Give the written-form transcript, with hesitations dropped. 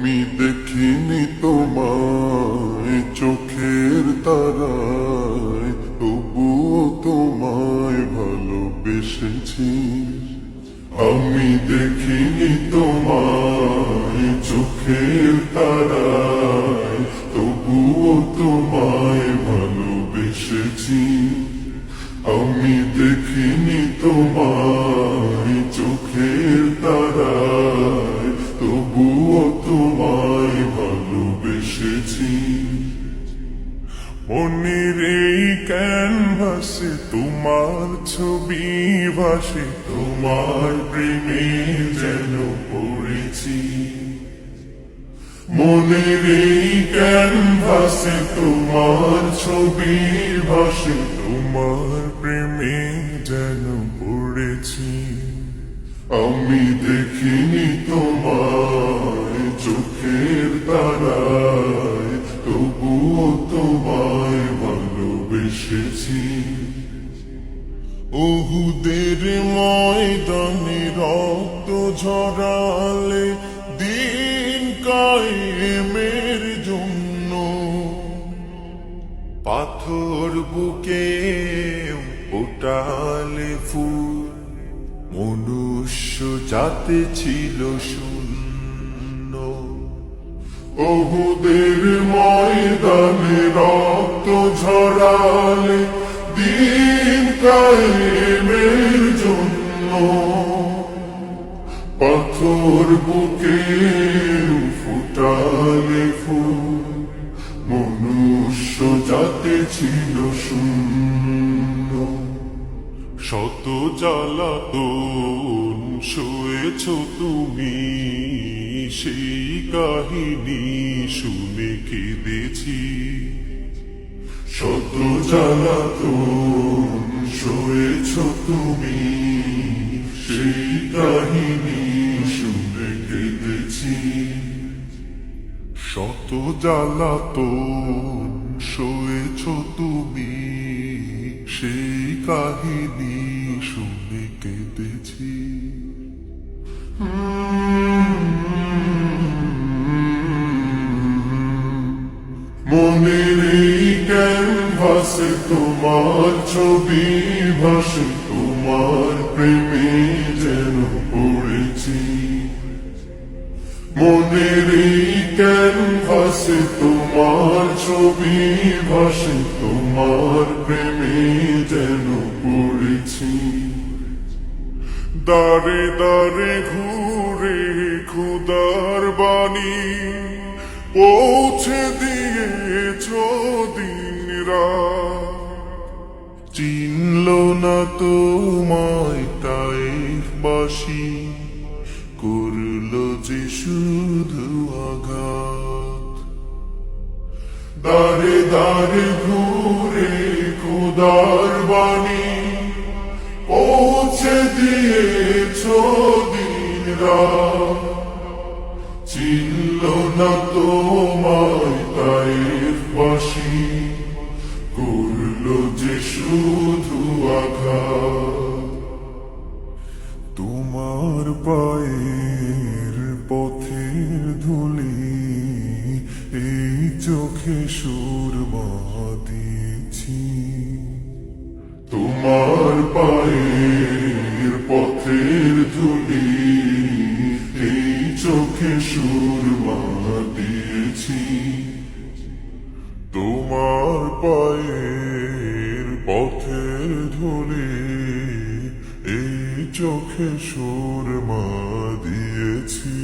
আমি দেখিনি তোমায় চোখের তারায়, তবুও তোমায় ভালোবেসেছি। আমি দেখিনি তোমায় চোখের তারায়, তবুও তোমায় ভালোবেসেছি। আমি দেখিনি তোমায় চোখের তারায়, তবুও তোমায় ভালোবেসেছি। মনের এই ক্যানভাসে তোমার ছবি ভাসে, তোমার প্রেমে যেন পড়েছি। মনের এই ক্যানভাসে তোমার ছবি ভাসে, তোমার প্রেমে যেন পড়েছি। আমি দেখিনি তোমায় চোখের তারায়, তবুও তোমায় ভালোবেসেছি। উহুদের ময়দানে রক্ত ঝরালে দিন কায়েমের জন্য, পাথর বুকে ফোটালে ফুল, মনুষ্য জাতি ছিল শূন্য। উহুদের ময়দানে রক্ত ঝরালে দিন কায়েমের জন্য, পাথর বুকে ফুটালে ফুল, মনুষ্য জাতি ছিল শূন্য। শত জ্বালাতন সয়েছ তুমি, সেই কাহিনী শুনে কেঁদেছি। শত জ্বালাতন সয়েছ তুমি, সেই কাহিনী শুনে কেঁদেছি। শত জ্বালাতন সয়েছ তুমি, সেই কাহিনী শুনে কেঁদেছি। মনের এই ক্যানভাসে তোমার ছবি ভাসে, তোমার প্রেমে যেন পড়েছি। মনের এই ক্যানভাসে তোমার ছবি ভাসে, তোমার প্রেমে যেন পড়েছি। দারে দারে ঘুরে খুদার বাণী পৌঁছে দিয়েছ দিন রাত, চিনল না তোমায় তাইফবাসী, করল যে শুধু আঘাত। দারে দারে ঘুরে খুদার বাণী পৌঁছে দিয়েছ দিন রাত, চিনল না তোমায় তাইফবাসী, করল যে শুধু আঘাত। তোমার পায়ের পথের ধুলি এই চোখে সুরমা দিয়েছি। তোমার পায়ের পথের ধুলি এই চোখে সুরমা দিয়েছি। তোমার পায়ের পথের ধুলি এই চোখে সুরমা দিয়েছি।